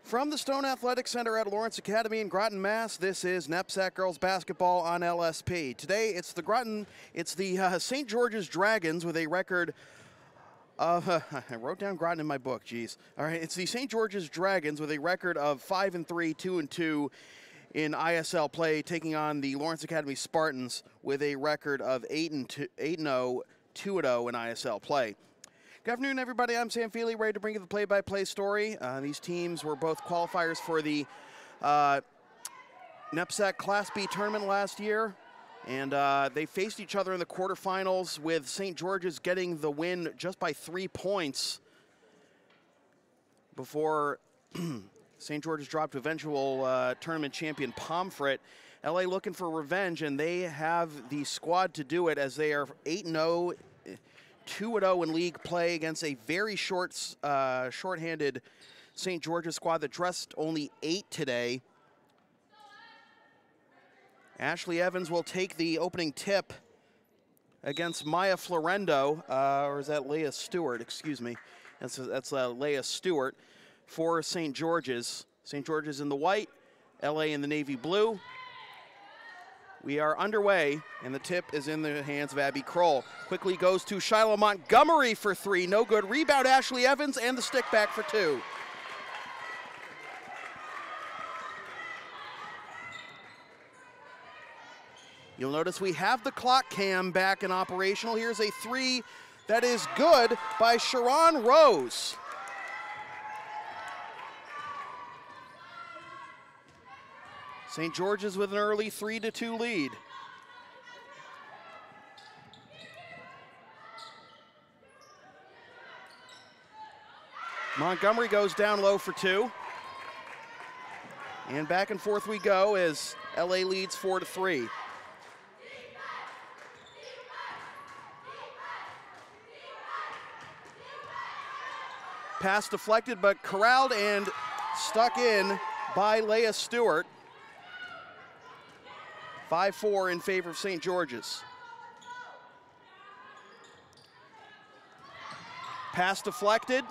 From the Stone Athletic Center at Lawrence Academy in Groton, Mass., this is NEPSAC girls basketball on LSP. Today, it's the St. George's Dragons with a record of, I wrote down Groton in my book, geez. All right, it's the St. George's Dragons with a record of 5-3, 2-2 in ISL play, taking on the Lawrence Academy Spartans with a record of 8-0, 2-0 in ISL play. Good afternoon, everybody. I'm Sam Feely, ready to bring you the play-by-play story. These teams were both qualifiers for the NEPSAC Class B tournament last year, and they faced each other in the quarterfinals, with St. George's getting the win just by 3 points before St. George's dropped to eventual tournament champion Pomfret. LA looking for revenge, and they have the squad to do it, as they are 8-0, 2-0 in league play against a very short-handed St. George's squad that dressed only 8 today. Ashley Evans will take the opening tip against Maya Florendo, or is that Leah Stewart? Excuse me. That's Leah Stewart for St. George's. St. George's in the white, LA in the navy blue. We are underway, and the tip is in the hands of Abby Kroll. Quickly goes to Shiloh Montgomery for 3. No good. Rebound, Ashley Evans, and the stick back for 2. You'll notice we have the clock cam back and operational. Here's a 3 that is good by Sharon Rose. St. George's with an early 3-2 lead. Montgomery goes down low for 2. And back and forth we go as LA leads 4-3. Pass deflected, but corralled and stuck in by Leah Stewart. 5-4 in favor of St. George's. Pass deflected.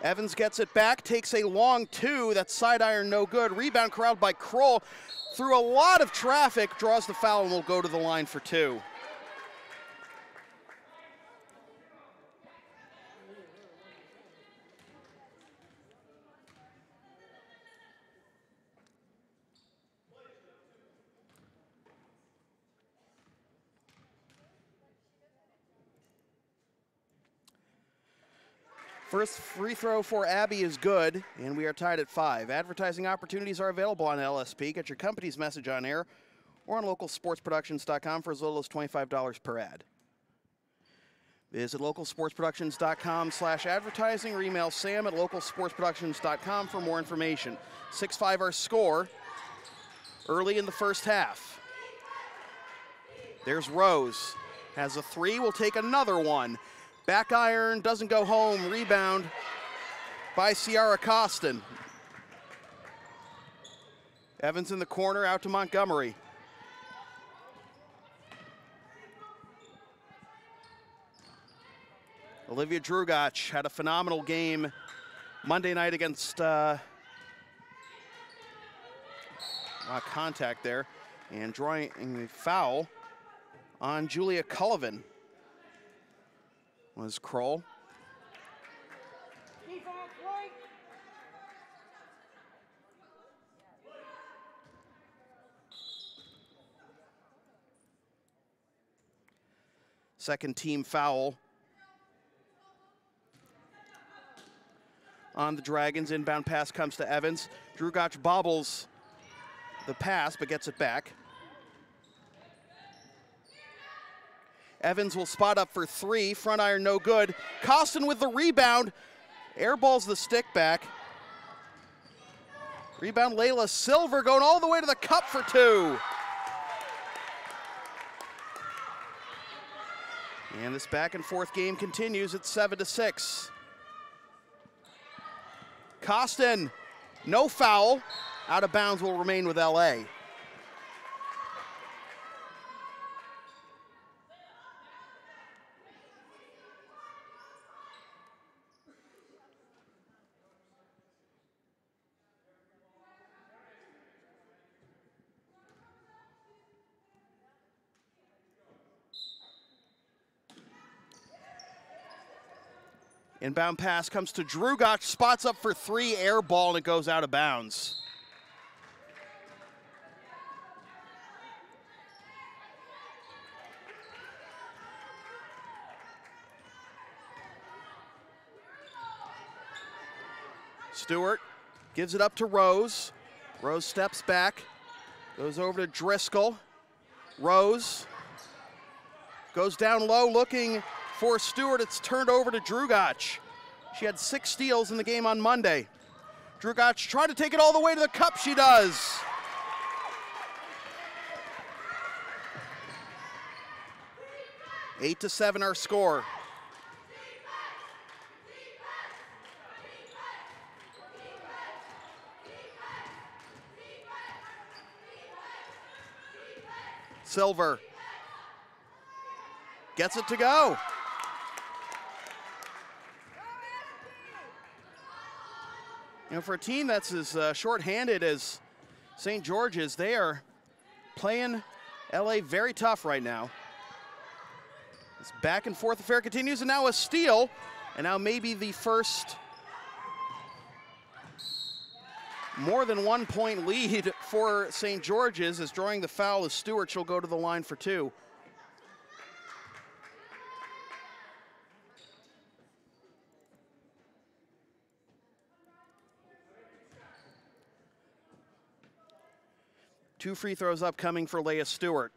Evans gets it back, takes a long 2. That side iron no good. Rebound corralled by Kroll. Through a lot of traffic, draws the foul and will go to the line for 2. First free throw for Abby is good, and we are tied at 5. Advertising opportunities are available on LSP. Get your company's message on air or on localsportsproductions.com for as little as $25 per ad. Visit localsportsproductions.com/advertising or email Sam at localsportsproductions.com for more information. 6-5 our score early in the first half. There's Rose. Has a 3, will take another one. Back iron, doesn't go home. Rebound by Ciara Costin. Evans in the corner, out to Montgomery. Olivia Drugach had a phenomenal game Monday night against contact there, and drawing a foul on Julia Cullivan was Kroll. Second team foul on the Dragons. Inbound pass comes to Evans. Drugach bobbles the pass but gets it back. Evans will spot up for 3. Front iron no good. Costin with the rebound. Airballs the stick back. Rebound Layla Silver going all the way to the cup for 2. And this back and forth game continues at 7-6. Costin, no foul. Out of bounds will remain with LA. Inbound pass comes to Drugach, spots up for three, air ball, and it goes out of bounds. Stewart gives it up to Rose. Rose steps back, goes over to Driscoll. Rose goes down low looking for Stewart. It's turned over to Drugach. She had 6 steals in the game on Monday. Drugach tried to take it all the way to the cup. She does. Eight to 7 our score. Silver gets it to go. You know, for a team that's as short-handed as St. George's, they are playing LA very tough right now. This back and forth affair continues, and now a steal, and now maybe the first more than 1 point lead for St. George's. As drawing the foul is Stewart. She'll go to the line for 2. Two free throws upcoming for Leah Stewart.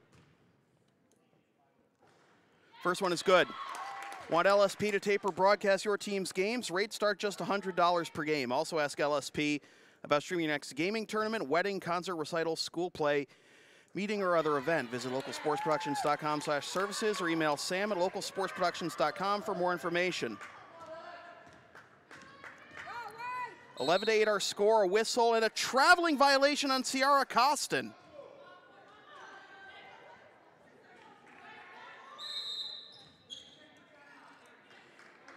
First one is good. Want LSP to tape or broadcast your team's games? Rates start just $100 per game. Also ask LSP about streaming your next gaming tournament, wedding, concert, recital, school play, meeting, or other event. Visit localsportsproductions.com/services or email sam@localsportsproductions.com for more information. 11 to 8 our score, a whistle, and a traveling violation on Ciara Costin.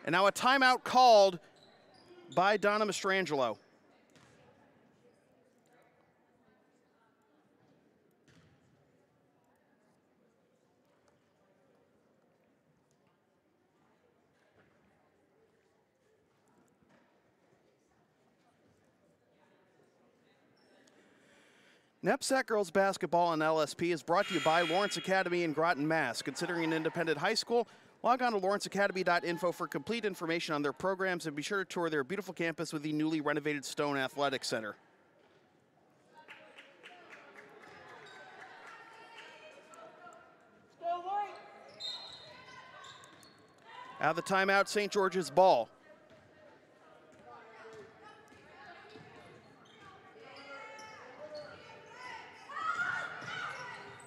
And now a timeout called by Donna Mastrangelo. NEPSAC Girls Basketball on LSP is brought to you by Lawrence Academy in Groton, Mass. Considering an independent high school, log on to lawrenceacademy.info for complete information on their programs, and be sure to tour their beautiful campus with the newly renovated Stone Athletic Center. Out of the timeout, St. George's ball.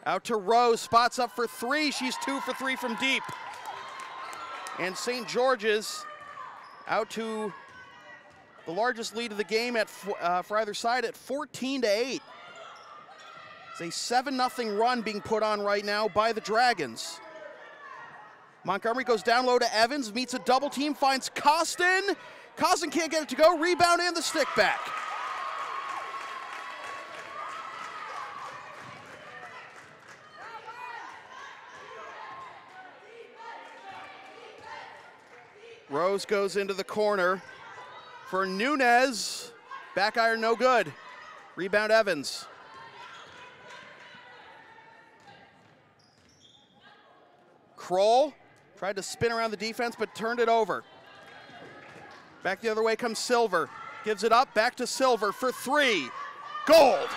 Out to Rose, spots up for 3. She's 2 for 3 from deep. And St. George's out to the largest lead of the game at for either side at 14 to 8. It's a 7-0 run being put on right now by the Dragons. Montgomery goes down low to Evans, meets a double team, finds Costin. Costin can't get it to go, rebound and the stick back. Rose goes into the corner for Nunez. Back iron no good. Rebound Evans. Kroll tried to spin around the defense but turned it over. Back the other way comes Silver. Gives it up, back to Silver for 3. Gold!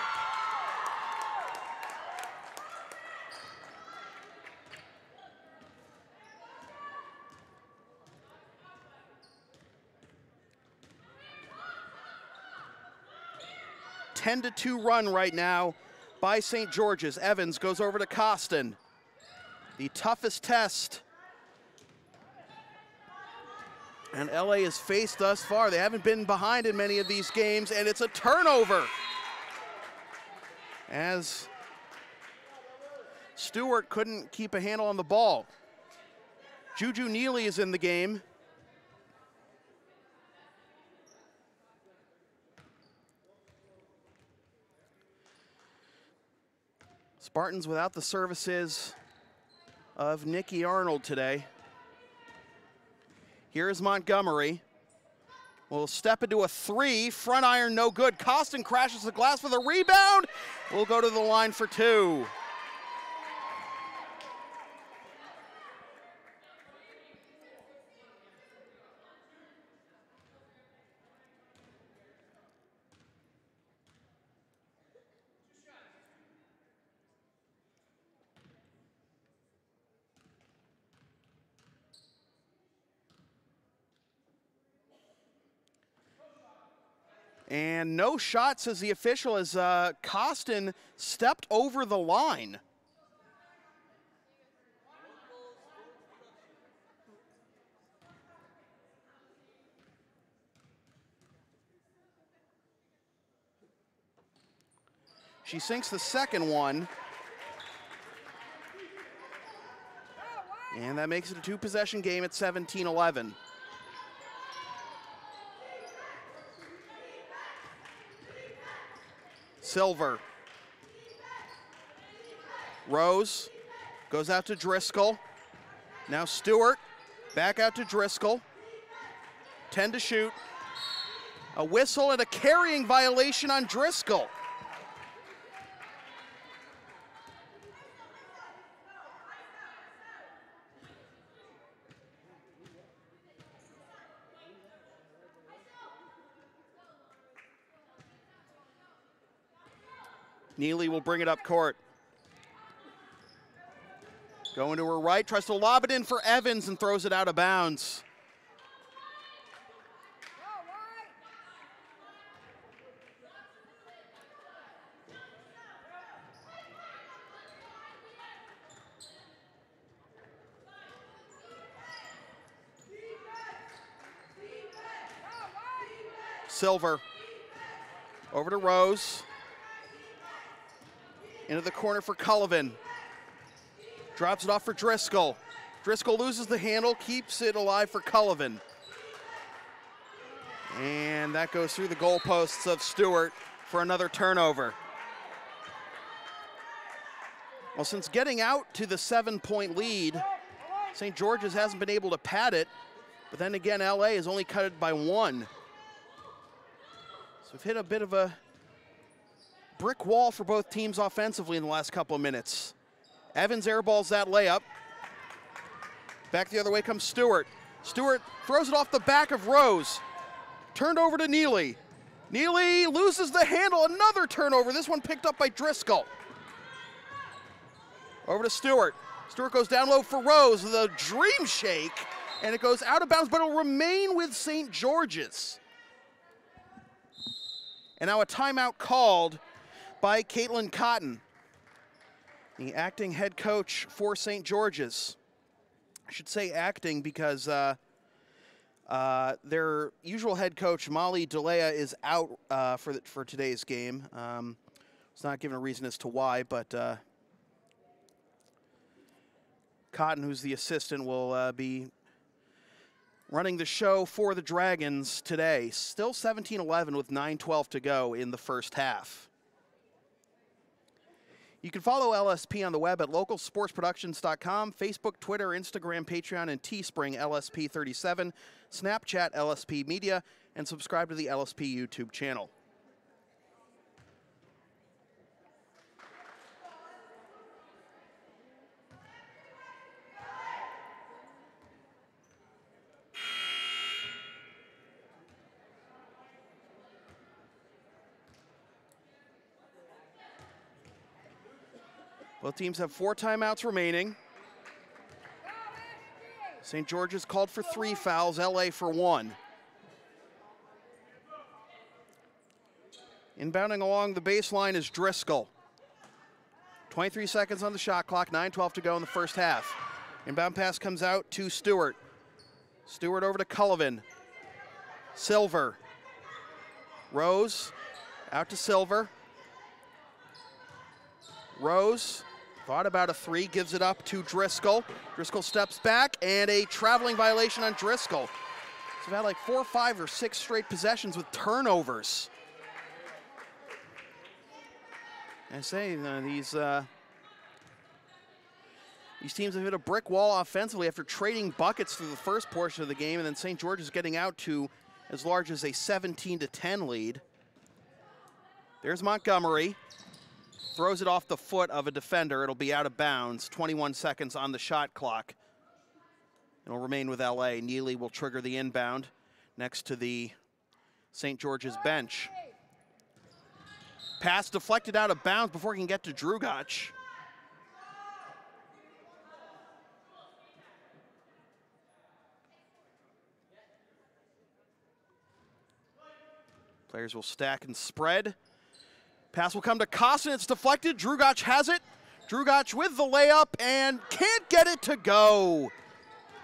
A 10-2 run right now by St. George's. Evans goes over to Costin. The toughest test and LA has faced thus far. They haven't been behind in many of these games, and it's a turnover as Stewart couldn't keep a handle on the ball. Juju Neely is in the game. Spartans without the services of Nikki Arnold today. Here's Montgomery. Will step into a 3, front iron no good. Costin crashes the glass for the rebound. We'll go to the line for 2. And no shot, says the official, as Costin stepped over the line. She sinks the second one. And that makes it a 2-possession game at 17-11. Silver. Rose goes out to Driscoll. Now Stewart back out to Driscoll. 10 to shoot. A whistle and a carrying violation on Driscoll. Neely will bring it up court. Going to her right, tries to lob it in for Evans and throws it out of bounds. Silver over to Rose. Into the corner for Cullivan. Drops it off for Driscoll. Driscoll loses the handle, keeps it alive for Cullivan. And that goes through the goalposts of Stewart for another turnover. Well, since getting out to the 7-point lead, St. George's hasn't been able to pad it, but then again, LA has only cut it by 1. So we've hit a bit of a brick wall for both teams offensively in the last couple of minutes. Evans airballs that layup. Back the other way comes Stewart. Stewart throws it off the back of Rose. Turned over to Neely. Neely loses the handle, another turnover. This one picked up by Driscoll. Over to Stewart. Stewart goes down low for Rose, the dream shake, and it goes out of bounds, but it'll remain with St. George's. And now a timeout called by Caitlin Cotton, the acting head coach for St. George's. I should say acting because their usual head coach, Molly DeLea, is out for today's game. It's not given a reason as to why, but Cotton, who's the assistant, will be running the show for the Dragons today. Still 17-11 with 9:12 to go in the first half. You can follow LSP on the web at localsportsproductions.com, Facebook, Twitter, Instagram, Patreon, and Teespring LSP37, Snapchat LSP Media, and subscribe to the LSP YouTube channel. Both teams have 4 timeouts remaining. St. George's called for 3 fouls, LA for 1. Inbounding along the baseline is Driscoll. 23 seconds on the shot clock, 9:12 to go in the first half. Inbound pass comes out to Stewart. Stewart over to Cullivan. Silver. Rose out to Silver. Rose thought about a 3, gives it up to Driscoll. Driscoll steps back, and a traveling violation on Driscoll. So we've had like 4, 5, or 6 straight possessions with turnovers. I say these These teams have hit a brick wall offensively after trading buckets through the first portion of the game, and then St. George's getting out to as large as a 17-10 lead. There's Montgomery. Throws it off the foot of a defender. It'll be out of bounds. 21 seconds on the shot clock. It'll remain with LA. Neely will trigger the inbound next to the St. George's bench. Pass deflected out of bounds before he can get to Drugac. Players will stack and spread. Pass will come to Costin. It's deflected. Drugac has it. Drugac with the layup and can't get it to go.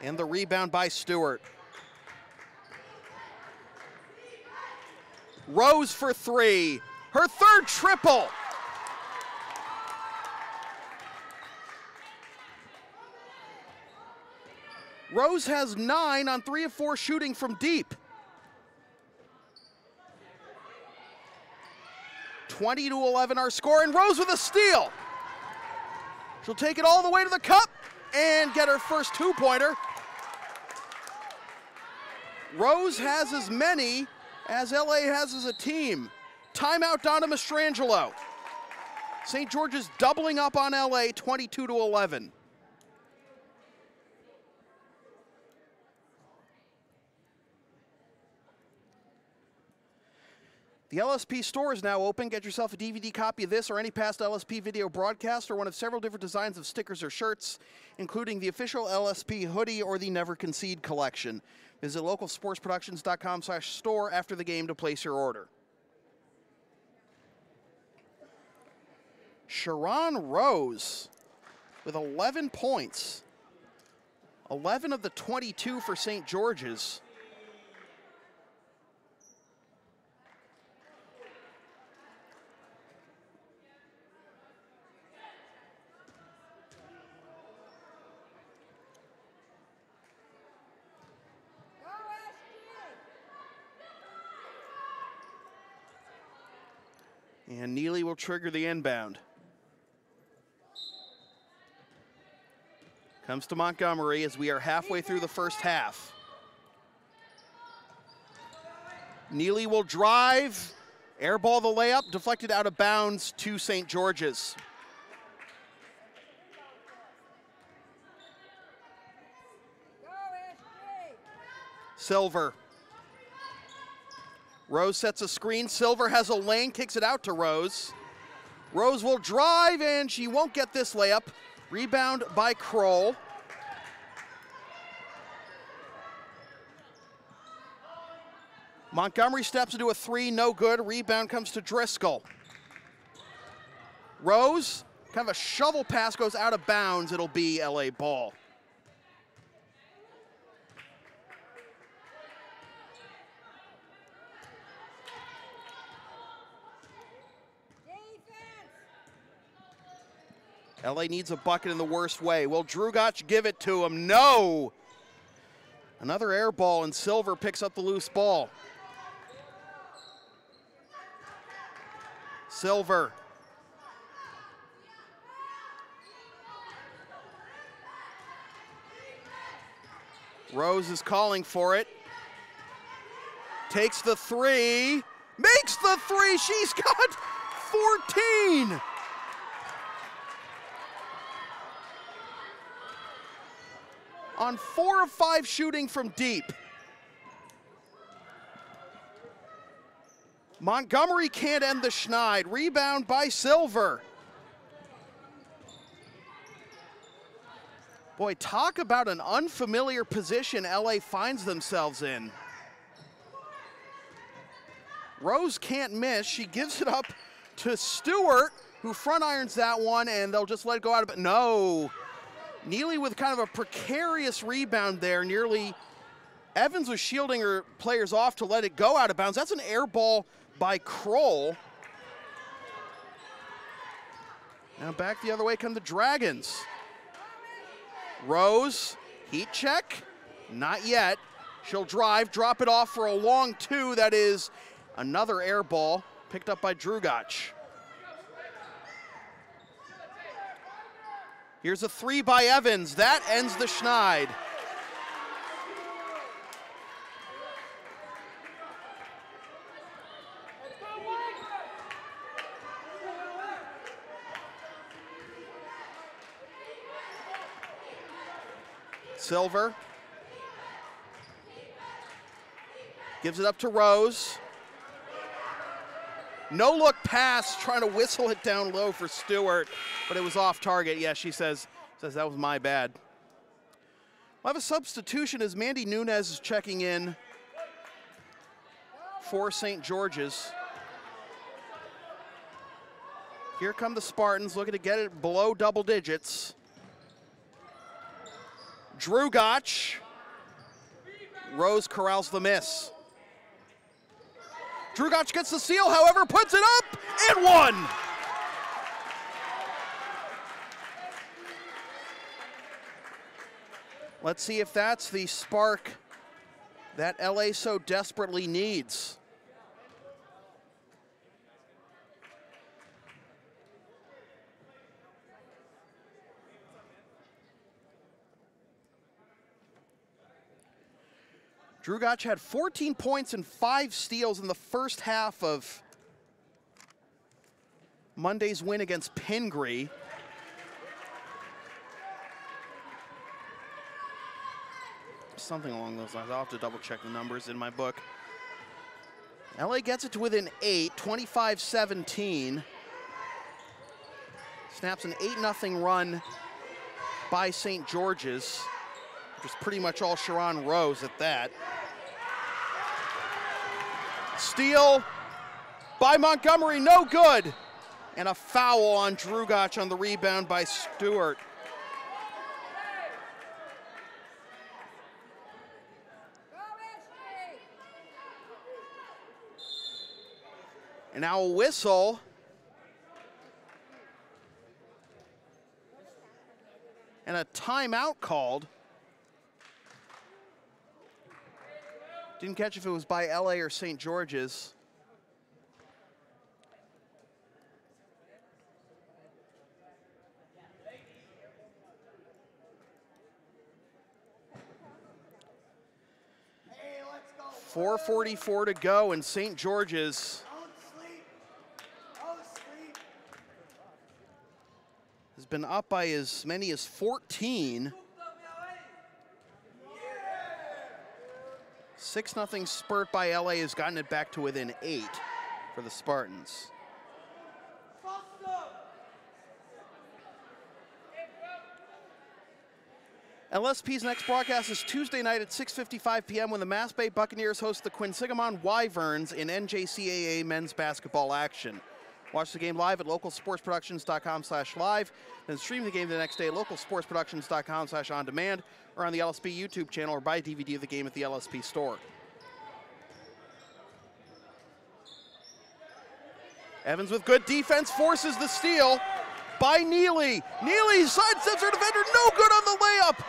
And the rebound by Stewart. Rose for three. Her third triple. Rose has 9 on 3 of 4 shooting from deep. 20-11 our score, and Rose with a steal. She'll take it all the way to the cup and get her first 2-pointer. Rose has as many as LA has as a team. Timeout down to Mastrangelo. St. George's doubling up on LA, 22-11. The LSP store is now open. Get yourself a DVD copy of this or any past LSP video broadcast or one of several different designs of stickers or shirts, including the official LSP hoodie or the Never Concede collection. Visit localsportsproductions.com/store after the game to place your order. Sharon Rose with 11 points. 11 of the 22 for St. George's. And Neely will trigger the inbound. Comes to Montgomery as we are halfway through the first half. Neely will drive, airball the layup, deflected out of bounds to St. George's. Silver. Rose sets a screen. Silver has a lane, kicks it out to Rose. Rose will drive, and she won't get this layup. Rebound by Kroll. Montgomery steps into a 3, no good. Rebound comes to Driscoll. Rose, kind of a shovel pass, goes out of bounds. It'll be LA ball. LA needs a bucket in the worst way. Will Drugac give it to him? No! Another air ball, and Silver picks up the loose ball. Silver. Rose is calling for it. Takes the 3. Makes the 3. She's got 14. On 4 of 5 shooting from deep. Montgomery can't end the Schneid. Rebound by Silver. Boy, talk about an unfamiliar position LA finds themselves in. Rose can't miss. She gives it up to Stewart, who front irons that one, and they'll just let it go out of it. No. Neely with kind of a precarious rebound there. Nearly Evans was shielding her players off to let it go out of bounds. That's an air ball by Kroll. Now back the other way come the Dragons. Rose, heat check, not yet. She'll drive, drop it off for a long 2. That is another air ball picked up by Drugac. Here's a three by Evans. That ends the Schneid. Silver gives it up to Rose. No look pass, trying to whistle it down low for Stewart, but it was off target. Yeah, she says that was my bad. We'll have a substitution as Mandy Nunez is checking in for St. George's. Here come the Spartans, looking to get it below double digits. Drugach. Rose corrals the miss. Drugach gets the steal, however, puts it up and one. Let's see if that's the spark that LA so desperately needs. Drugach had 14 points and 5 steals in the first half of Monday's win against Pingree. Something along those lines. I'll have to double check the numbers in my book. LA gets it to within 8, 25-17. Snaps an 8-0 run by St. George's, which is pretty much all Sharon Rose at that. Steal by Montgomery, no good. And a foul on Drugach on the rebound by Stewart. And now a whistle. And a timeout called. Didn't catch if it was by LA or St. George's. Hey, let's go. 4:44 to go, and St. George's has been up by as many as 14. 6-0 spurt by LA has gotten it back to within 8 for the Spartans. LSP's next broadcast is Tuesday night at 6:55 p.m. when the Mass Bay Buccaneers host the Quinsigamon Wyverns in NJCAA men's basketball action. Watch the game live at localsportsproductions.com/live, then stream the game the next day at localsportsproductions.com/on-demand or on the LSP YouTube channel, or buy a DVD of the game at the LSP store. Evans with good defense forces the steal by Neely. Neely sidesteps her defender, no good on the layup.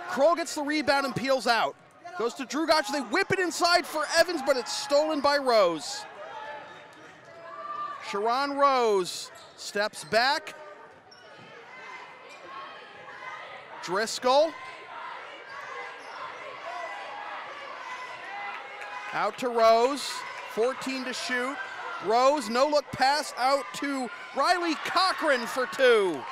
Kroll gets the rebound and peels out. Goes to Drugach, they whip it inside for Evans, but it's stolen by Rose. Sharon Rose steps back. Driscoll. Out to Rose, 14 to shoot. Rose, no look pass out to Riley Cochran for 2.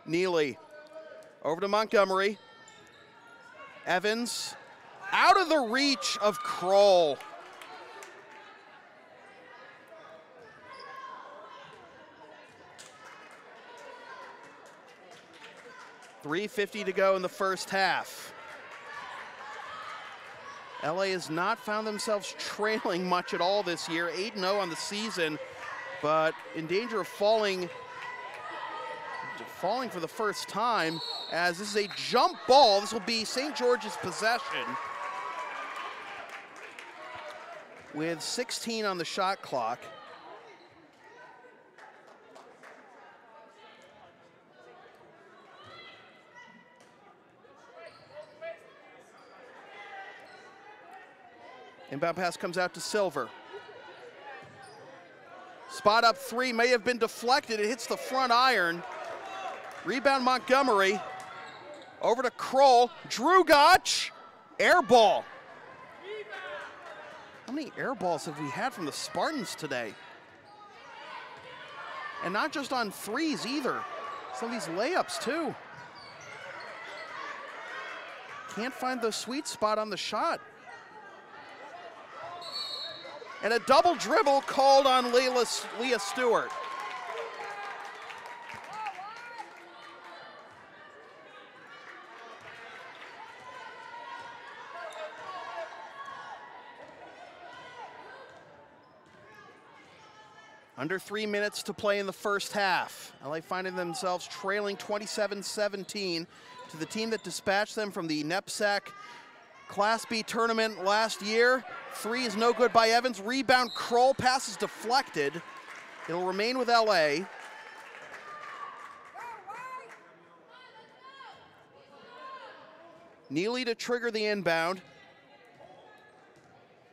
Neely over to Montgomery. Evans out of the reach of Kroll. .350 to go in the first half. LA has not found themselves trailing much at all this year. 8-0 on the season, but in danger of falling for the first time, as this is a jump ball. This will be St. George's possession. with 16 on the shot clock. Inbound pass comes out to Silver. Spot up three, may have been deflected. It hits the front iron. Rebound Montgomery. Over to Kroll. Drugac. Air ball. How many air balls have we had from the Spartans today? And not just on threes either. Some of these layups too. Can't find the sweet spot on the shot. And a double dribble called on Leah Stewart. Under 3 minutes to play in the first half. LA finding themselves trailing 27-17 to the team that dispatched them from the NEPSAC Class B tournament last year. Three is no good by Evans. Rebound, Kroll, pass is deflected. It'll remain with LA. Neely to trigger the inbound.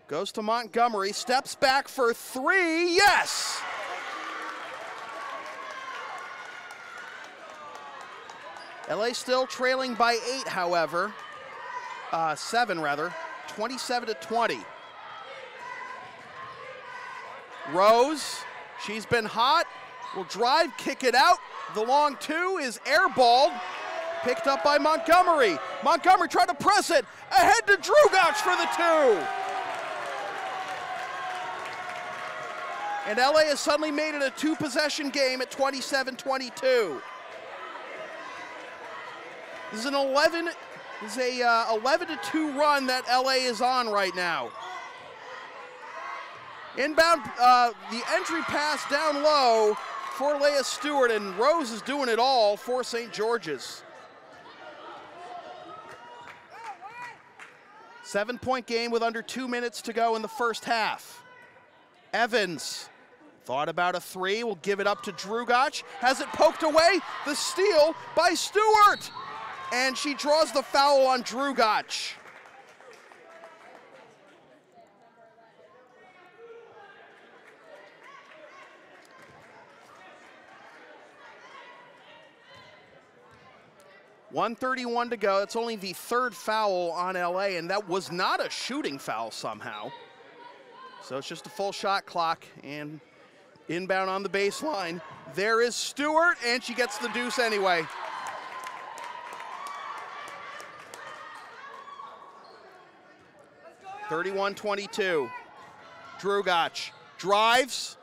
Goes to Montgomery, steps back for three, yes! LA still trailing by 8, however. 7 rather, 27-20. Rose, she's been hot, will drive, kick it out. The long two is airballed, picked up by Montgomery. Montgomery tried to press it, ahead to Drugac for the two. And LA has suddenly made it a two-possession game at 27-22. This is an 11 to 2 run that LA is on right now. Inbound, the entry pass down low for Leah Stewart, and Rose is doing it all for St. George's. 7-point game with under 2 minutes to go in the first half. Evans thought about a three, will give it up to Drugac, has it poked away, the steal by Stewart, and she draws the foul on Drugac. .131 to go. It's only the third foul on LA, and that was not a shooting foul somehow. So it's just a full shot clock, and inbound on the baseline. There is Stewart, and she gets the deuce anyway. .31-22. Drugac drives,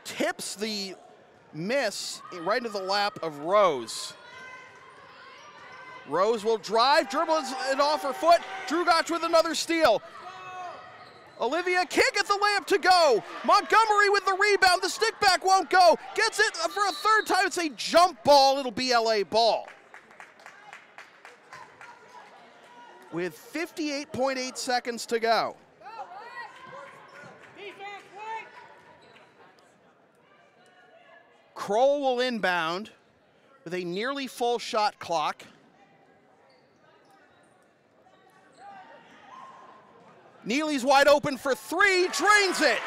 tips the miss right into the lap of Rose. Rose will drive, dribbles it off her foot. Drugac with another steal. Olivia can't get the layup to go. Montgomery with the rebound. The stick back won't go. Gets it for a third time. It's a jump ball. It'll be LA ball. With 58.8 seconds to go. Kroll will inbound with a nearly full shot clock. Neely's wide open for three, drains it.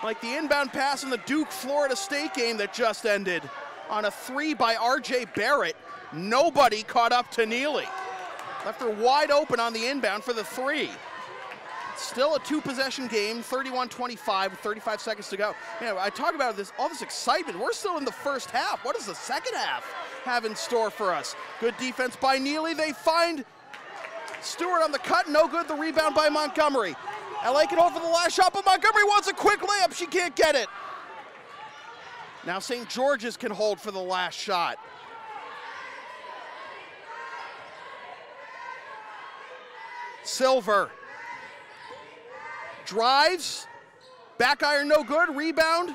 Like the inbound pass in the Duke-Florida State game that just ended on a three by RJ Barrett. Nobody caught up to Neely. Left her wide open on the inbound for the three. Still a two-possession game, 31-25 with 35 seconds to go. You know, I talk about this, all this excitement. We're still in the first half. What does the second half have in store for us? Good defense by Neely. They find Stewart on the cut. No good. The rebound by Montgomery. LA can hold for the last shot, but Montgomery wants a quick layup. She can't get it. Now St. George's can hold for the last shot. Silver drives, back iron no good, rebound,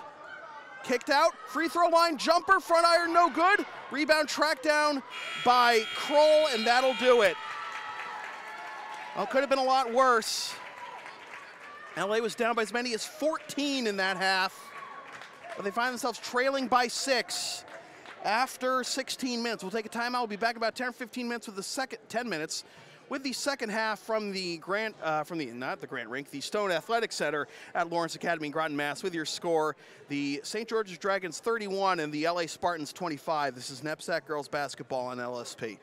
kicked out, free throw line jumper, front iron no good, rebound tracked down by Kroll, and that'll do it. Well, could have been a lot worse. LA was down by as many as 14 in that half, but they find themselves trailing by 6 after 16 minutes. We'll take a timeout. We'll be back about 10 or 15 minutes with the second 10 minutes with the second half from the not the Grant Rink, the Stone Athletic Center at Lawrence Academy in Groton, Mass. With your score, the St. George's Dragons 31 and the LA Spartans 25. This is NEPSAC girls basketball on LSP.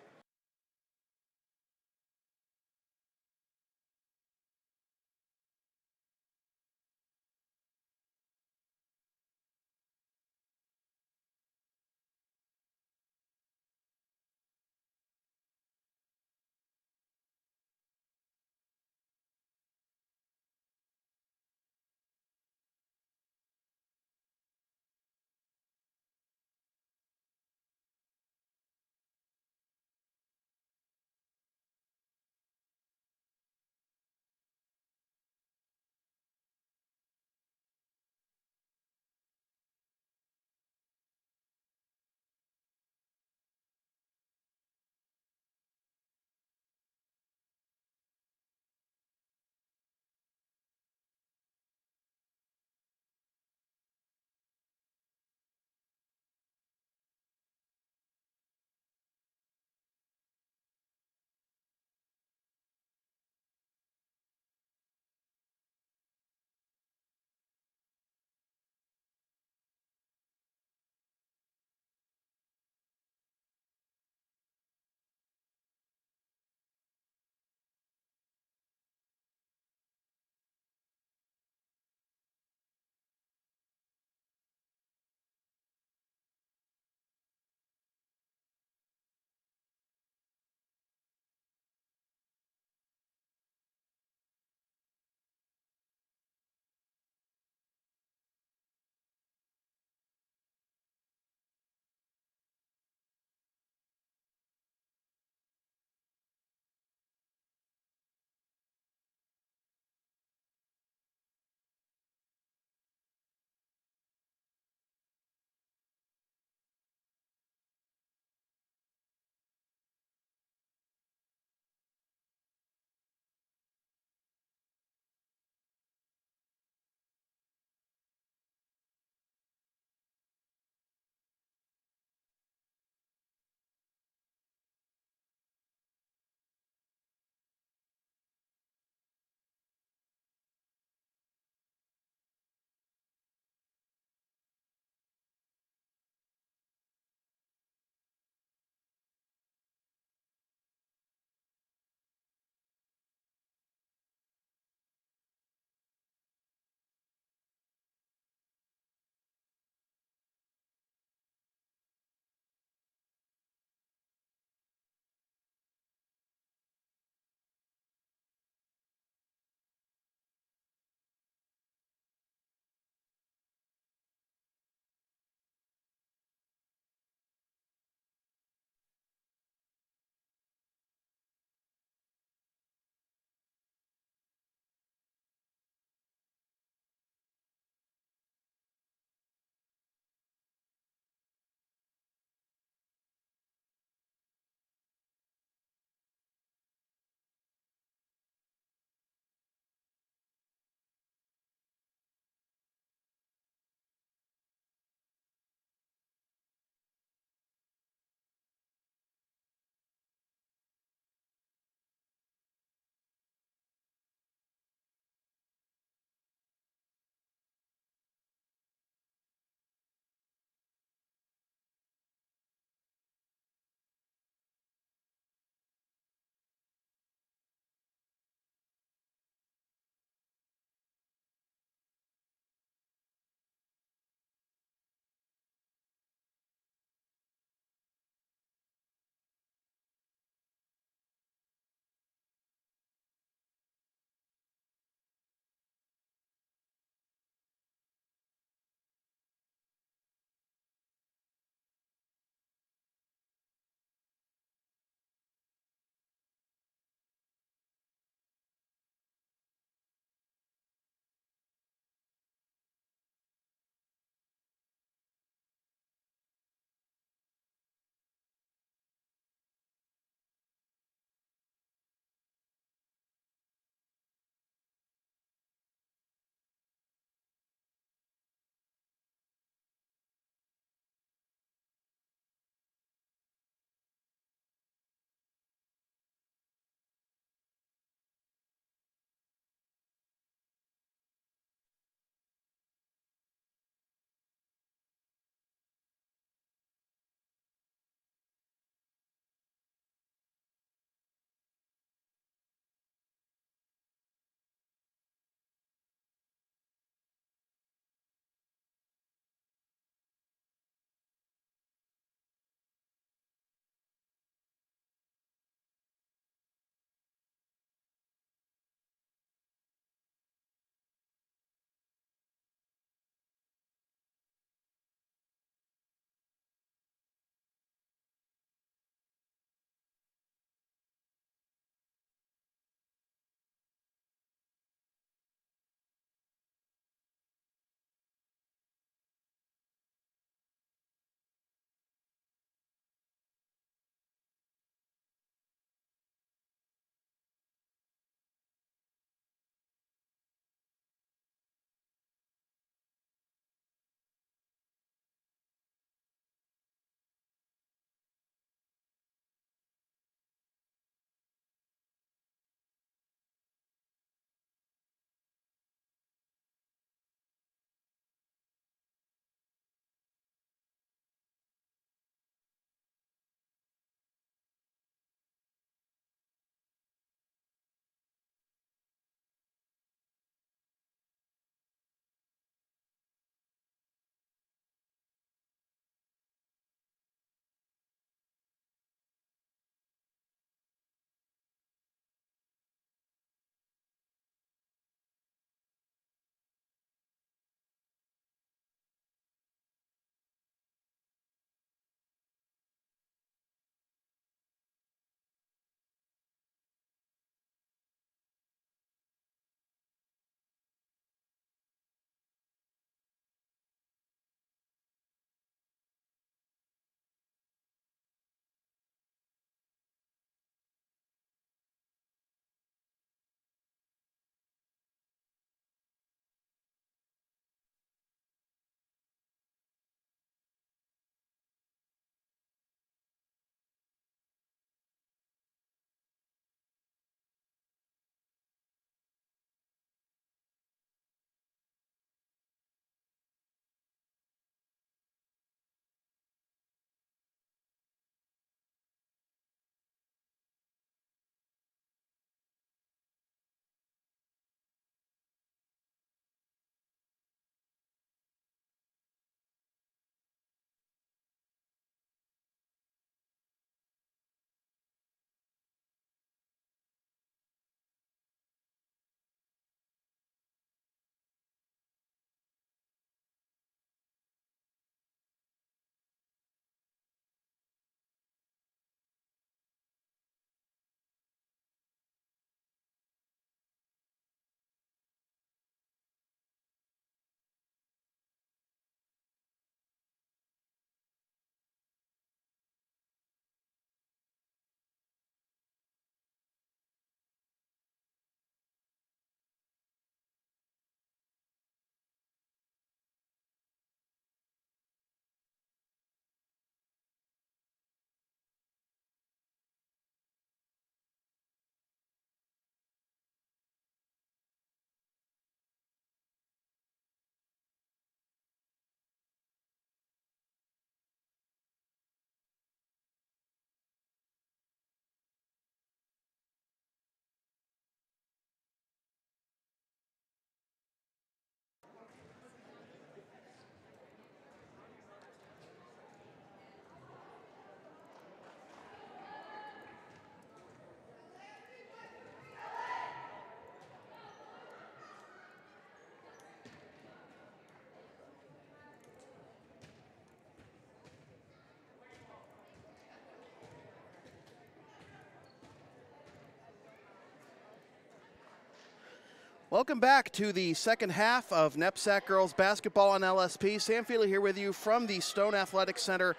Welcome back to the second half of NEPSAC girls basketball on LSP. Sam Feely here with you from the Stone Athletic Center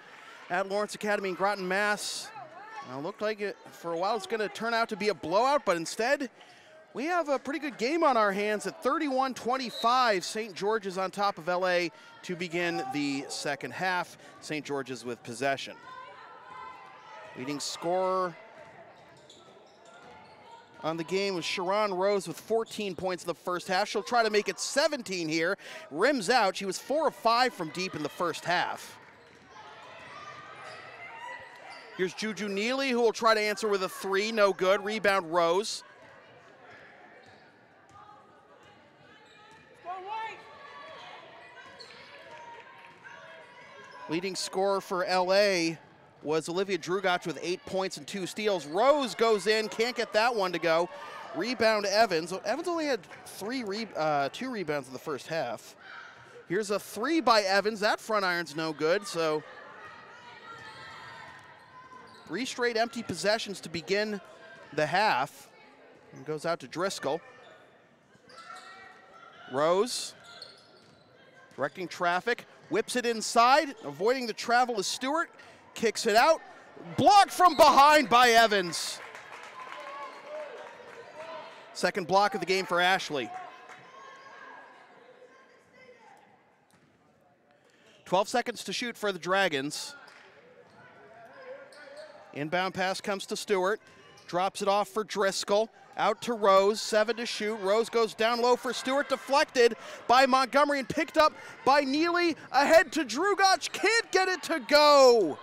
at Lawrence Academy in Groton, Mass. Now, it looked like it for a while it's going to turn out to be a blowout, but instead we have a pretty good game on our hands at 31-25. St. George's on top of LA to begin the second half. St. George's with possession. Leading scorer on the game was Sharon Rose with 14 points in the first half. She'll try to make it 17 here. Rims out. She was 4 of 5 from deep in the first half. Here's Juju Neely, who will try to answer with a 3. No good. Rebound Rose. Leading scorer for LA was Olivia Drugach with 8 points and 2 steals. Rose goes in, can't get that one to go. Rebound Evans. Evans only had 2 rebounds in the first half. Here's a 3 by Evans. That front iron's no good, so 3 straight empty possessions to begin the half. And goes out to Driscoll. Rose directing traffic, whips it inside, avoiding the travel is Stewart. Kicks it out, blocked from behind by Evans. Second block of the game for Ashley. 12 seconds to shoot for the Dragons. Inbound pass comes to Stewart, drops it off for Driscoll, out to Rose, 7 to shoot. Rose goes down low for Stewart, deflected by Montgomery and picked up by Neely, ahead to Drugach, can't get it to go.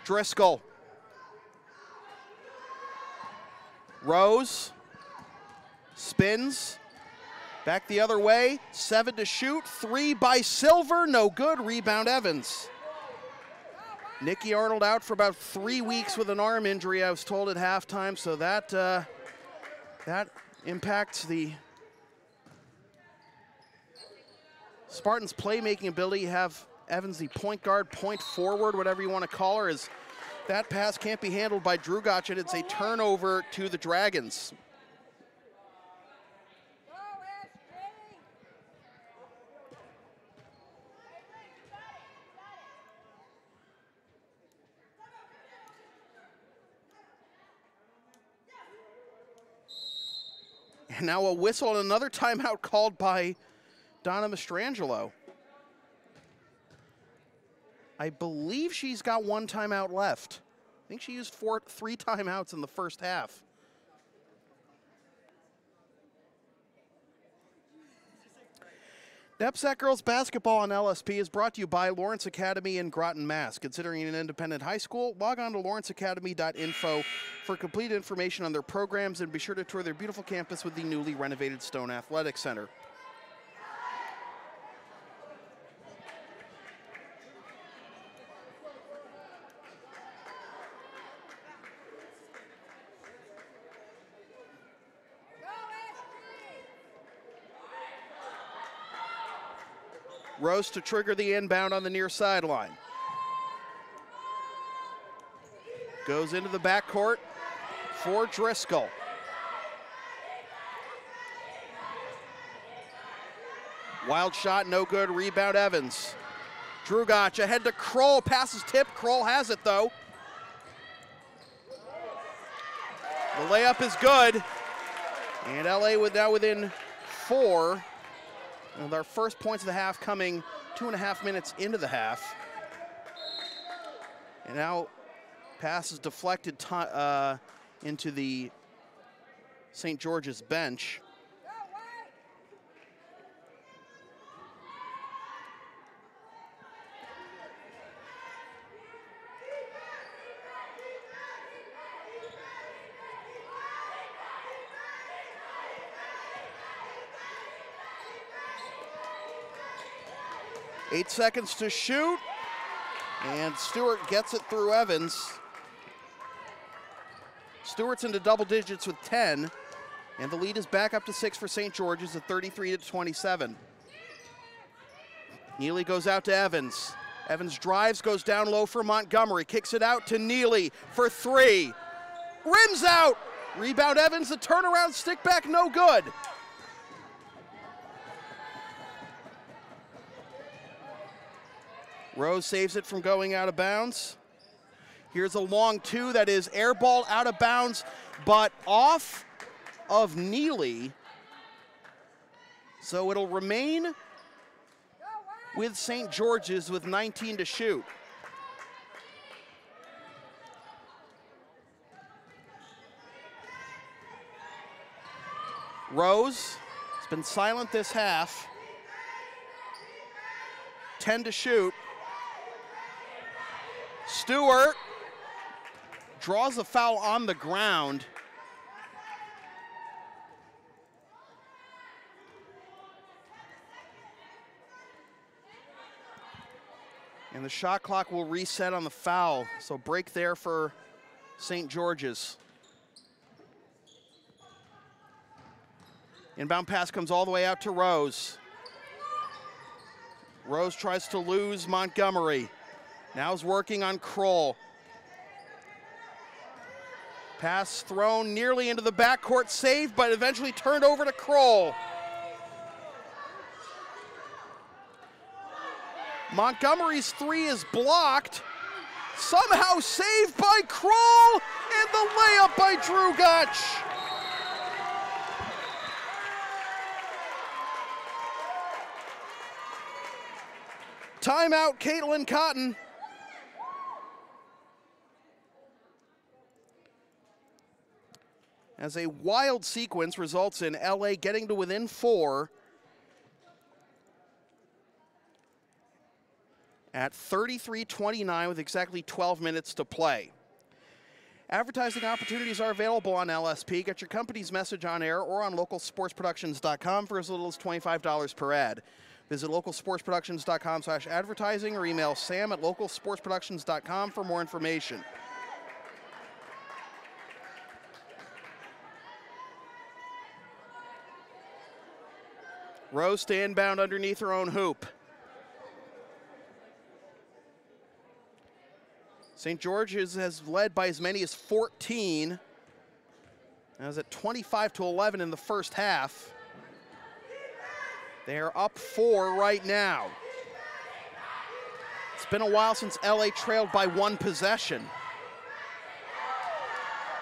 Driscoll. Rose spins back the other way, 7 to shoot, 3 by Silver, no good. Rebound Evans. Nikki Arnold out for about 3 weeks with an arm injury, I was told at halftime, so that impacts the Spartans' playmaking ability. You have Evans, the point guard, point forward, whatever you want to call her, as that pass can't be handled by Drugach, and it's a turnover to the Dragons. And now a whistle and another timeout called by Donna Mastrangelo. I believe she's got 1 timeout left. I think she used 3 timeouts in the first half. NEPSAC girls basketball on LSP is brought to you by Lawrence Academy in Groton, Mass. Considering an independent high school, log on to lawrenceacademy.info for complete information on their programs, and be sure to tour their beautiful campus with the newly renovated Stone Athletic Center. Rose to trigger the inbound on the near sideline. Goes into the backcourt for Driscoll. Wild shot, no good. Rebound Evans. Drugach ahead to Kroll. Passes tip. Kroll has it though. The layup is good. And LA now within 4. With our first points of the half coming 2.5 minutes into the half. And now pass is deflected into the St. George's bench. Eight seconds to shoot, and Stewart gets it through Evans. Stewart's into double digits with 10, and the lead is back up to 6 for St. George's at 33-27. Neely goes out to Evans. Evans drives, goes down low for Montgomery, kicks it out to Neely for three. Rims out. Rebound Evans, the turnaround stick back, no good. Rose saves it from going out of bounds. Here's a long two that is air ball out of bounds, but off of Neely. So it'll remain with St. George's with 19 to shoot. Rose has been silent this half. 10 to shoot. Stewart draws a foul on the ground. And the shot clock will reset on the foul. So break there for St. George's. Inbound pass comes all the way out to Rose. Rose tries to lose Montgomery. Now is working on Kroll. Pass thrown nearly into the backcourt, saved, but eventually turned over to Kroll. Montgomery's three is blocked. Somehow saved by Kroll, and the layup by Drugach. Timeout, Caitlin Cotton. As a wild sequence results in LA getting to within 4 at 33-29 with exactly 12 minutes to play. Advertising opportunities are available on LSP. Get your company's message on air or on localsportsproductions.com for as little as $25 per ad. Visit localsportsproductions.com/advertising or email sam@localsportsproductions.com for more information. Rose to inbound underneath her own hoop. St. George's has led by as many as 14. Now is at 25-11 in the first half. They are up 4 right now. It's been a while since LA trailed by 1 possession.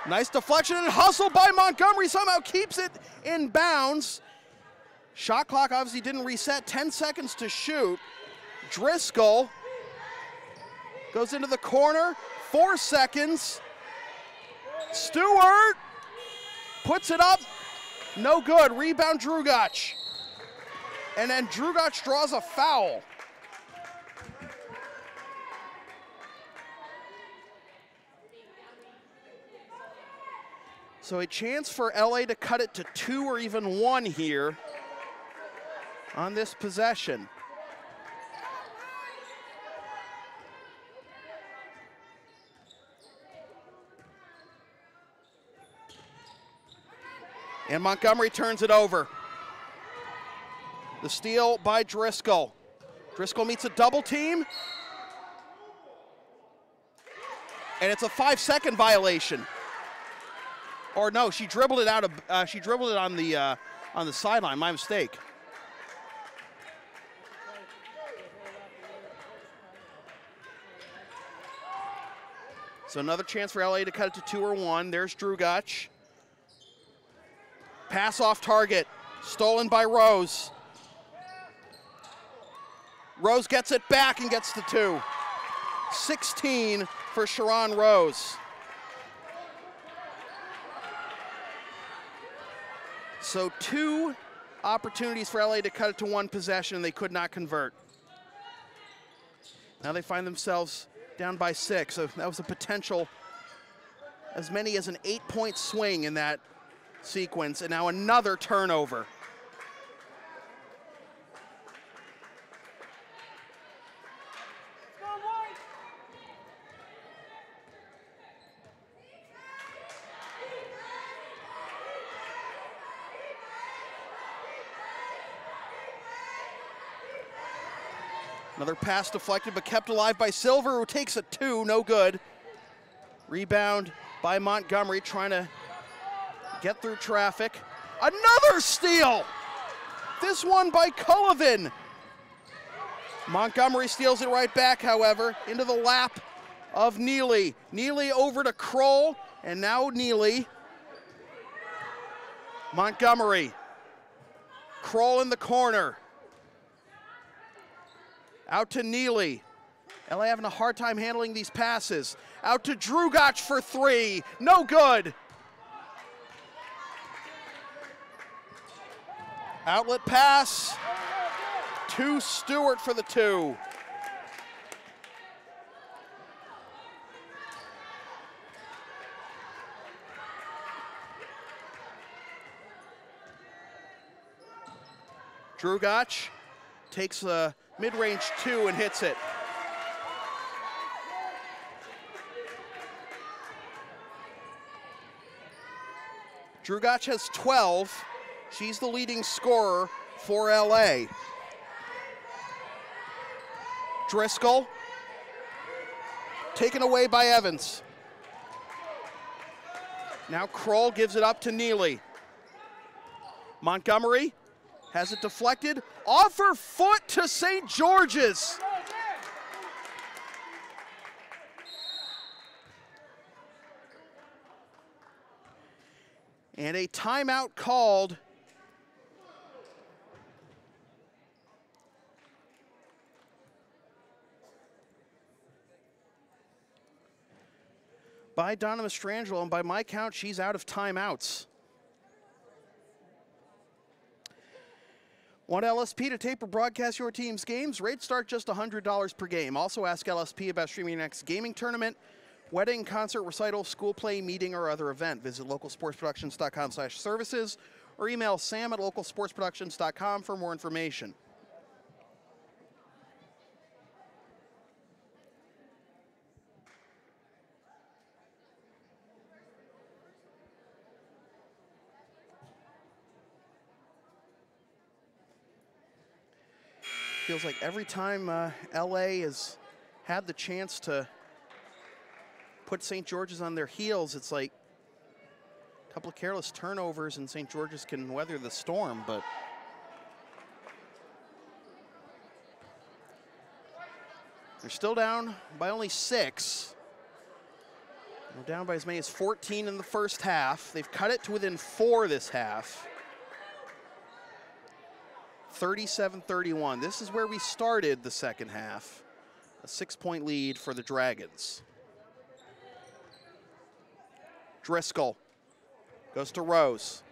Nice deflection and hustle by Montgomery, somehow keeps it in bounds. Shot clock obviously didn't reset, 10 seconds to shoot. Driscoll goes into the corner, 4 seconds. Stewart puts it up, no good, rebound Drugach. And then Drugach draws a foul. So a chance for LA to cut it to 2 or even 1 here on this possession. And Montgomery turns it over. The steal by Driscoll. Driscoll meets a double team. And it's a 5-second violation. Or no, she dribbled it out of she dribbled it on the sideline, my mistake. So another chance for LA to cut it to 2 or 1. There's Drugach. Pass off target, stolen by Rose. Rose gets it back and gets the 2. 16 for Sharon Rose. So 2 opportunities for LA to cut it to 1 possession, and they could not convert. Now they find themselves down by 6. So that was a potential as many as an 8-point swing in that sequence, and now another turnover. Another pass deflected but kept alive by Silver, who takes a 2, no good. Rebound by Montgomery, trying to get through traffic. Another steal! This one by Cullivan. Montgomery steals it right back, however, into the lap of Neely. Neely over to Kroll, and now Neely. Montgomery. Kroll in the corner. Out to Neely. LA having a hard time handling these passes. Out to Drugach for 3. No good. Outlet pass. To Stewart for the 2. Drugach takes a mid-range 2 and hits it. Drugach has 12. She's the leading scorer for LA. Driscoll, taken away by Evans. Now Kroll gives it up to Neely. Montgomery has it deflected, off her foot to St. George's. And a timeout called by Donna Mastrangelo, and by my count, she's out of timeouts. Want LSP to tape or broadcast your team's games? Rates start just $100 per game. Also ask LSP about streaming your next gaming tournament, wedding, concert, recital, school play, meeting, or other event. Visit localsportsproductions.com/services or email sam@localsportsproductions.com for more information. Feels like every time LA has had the chance to put St. George's on their heels, it's like a couple of careless turnovers and St. George's can weather the storm, but they're still down by only 6. They're down by as many as 14 in the first half. They've cut it to within 4 this half. 37-31. This is where we started the second half. A 6-point lead for the Dragons. Driscoll goes to Rose.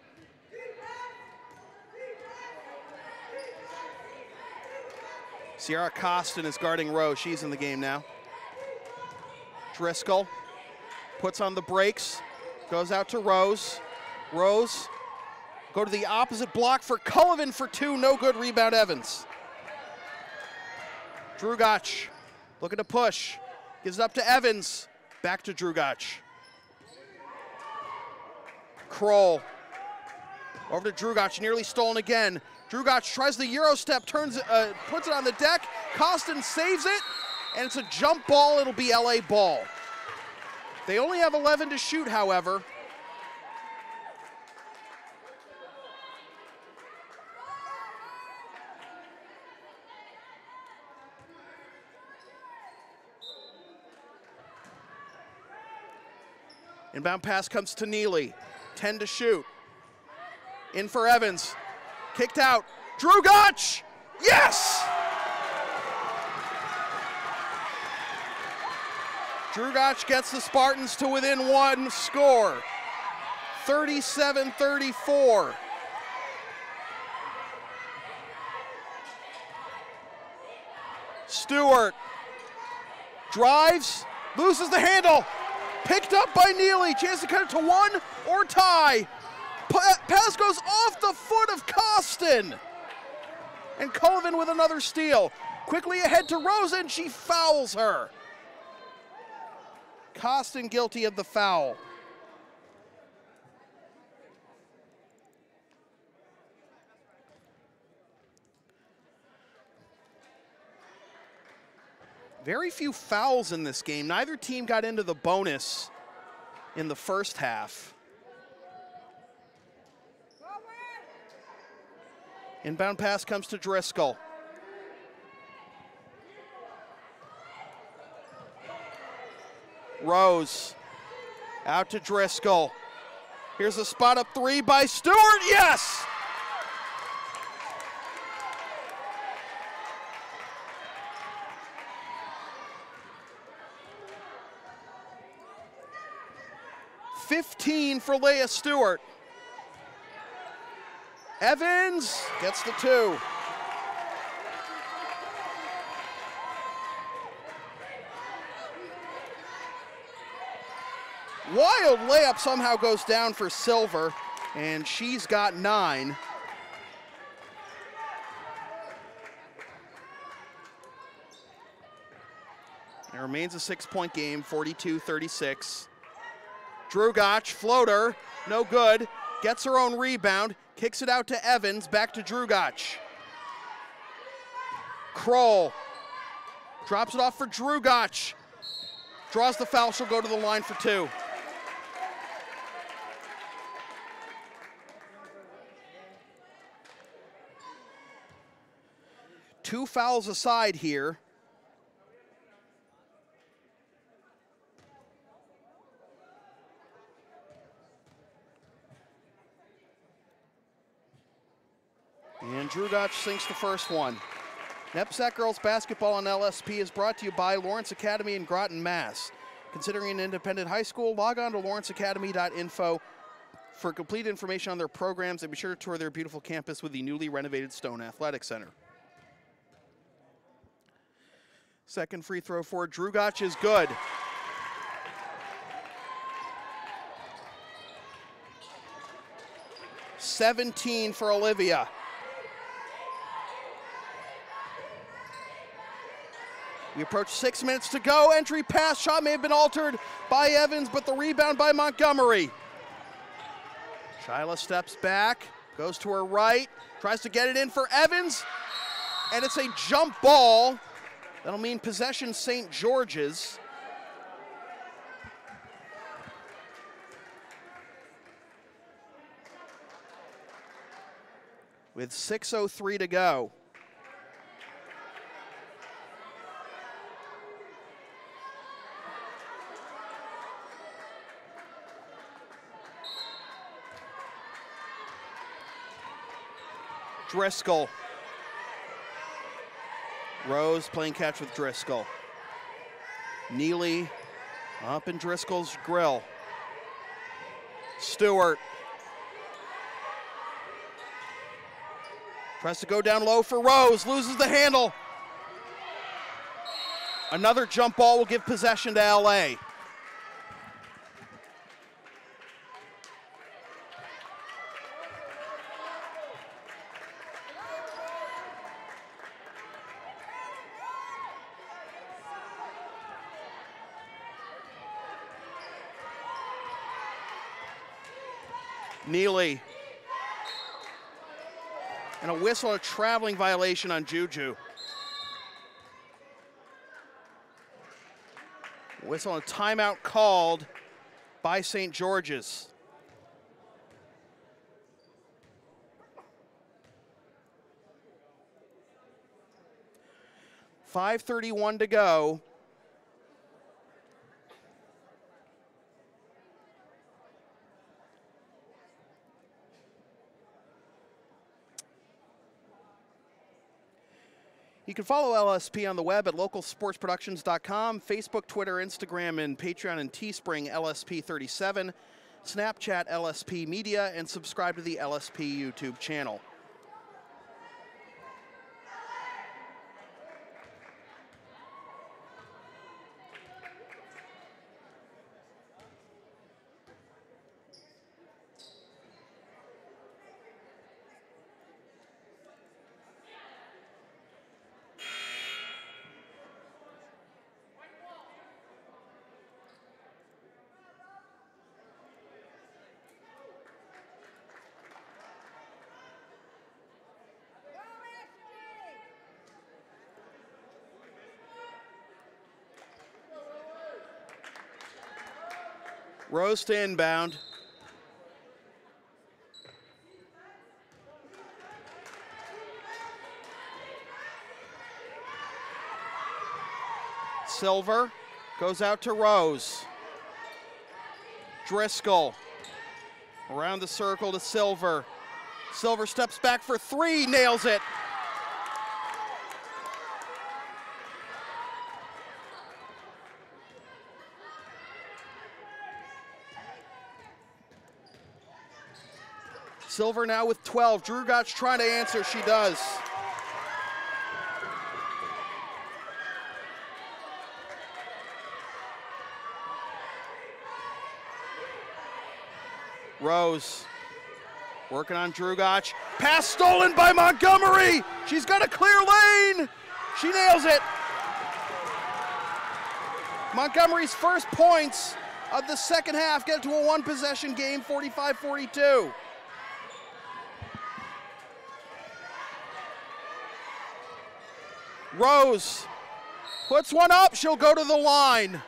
Sierra Costin is guarding Rose. She's in the game now. Driscoll puts on the brakes, goes out to Rose. Rose, go to the opposite block for Cullivan for 2, no good, rebound Evans. Drugach looking to push, gives it up to Evans, back to Drugach. Kroll over to Drugach, nearly stolen again. Drugach tries the Euro step, puts it on the deck. Costin saves it, and it's a jump ball. It'll be LA ball. They only have 11 to shoot, however. Inbound pass comes to Neely. 10 to shoot. In for Evans. Kicked out. Drugach! Yes! Drugach gets the Spartans to within 1 score. 37-34. Stewart drives, loses the handle. Picked up by Neely, chance to cut it to 1 or tie. Pass goes off the foot of Costin. And Cullivan with another steal. Quickly ahead to Rosa, and she fouls her. Costin guilty of the foul. Very few fouls in this game. Neither team got into the bonus in the first half. Inbound pass comes to Driscoll. Rose out to Driscoll. Here's a spot up three by Stewart. Yes! for Leah Stewart. Evans gets the 2. Wild layup somehow goes down for Silver, and she's got 9. It remains a 6-point game, 42-36. Drugach, floater, no good. Gets her own rebound, kicks it out to Evans, back to Drugach. Kroll drops it off for Drugach. Draws the foul, she'll go to the line for 2. Two fouls aside here. And Drugach sinks the first one. NEPSAC Girls Basketball on LSP is brought to you by Lawrence Academy in Groton, Mass. Considering an independent high school, log on to lawrenceacademy.info for complete information on their programs, and be sure to tour their beautiful campus with the newly renovated Stone Athletic Center. Second free throw for Drugach is good. (17) for Olivia. We approach 6 minutes to go. Entry pass, shot may have been altered by Evans, but the rebound by Montgomery. Shyla steps back, goes to her right, tries to get it in for Evans, and it's a jump ball. That'll mean possession St. George's. With 6:03 to go. Driscoll. Rose playing catch with Driscoll. Neely up in Driscoll's grill. Stewart. Tries to go down low for Rose, loses the handle. Another jump ball will give possession to LA. Neely. And a whistle, a traveling violation on Juju. Whistle and a timeout called by St. George's. .531 to go. You can follow LSP on the web at localsportsproductions.com, Facebook, Twitter, Instagram, and Patreon and Teespring LSP37, Snapchat LSP Media, and subscribe to the LSP YouTube channel. Rose to inbound. Silver goes out to Rose. Driscoll around the circle to Silver. Silver steps back for three, nails it. Silver now with 12. Drugot's trying to answer, she does. Rose working on Drugot. Pass stolen by Montgomery. She's got a clear lane. She nails it. Montgomery's first points of the second half get to a one-possession game, 45-42. Rose puts one up. She'll go to the line.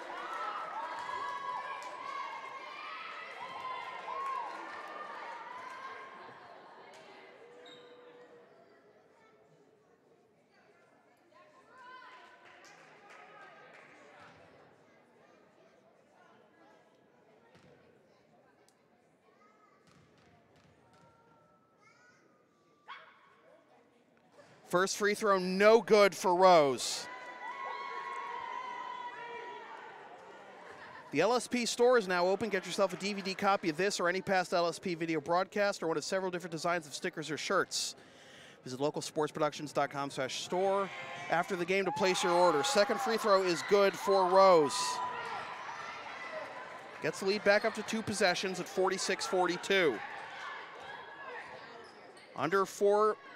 First free throw, no good for Rose. The LSP store is now open. Get yourself a DVD copy of this or any past LSP video broadcast or one of several different designs of stickers or shirts. Visit localsportsproductions.com/store after the game to place your order. Second free throw is good for Rose. Gets the lead back up to two possessions at 46-42.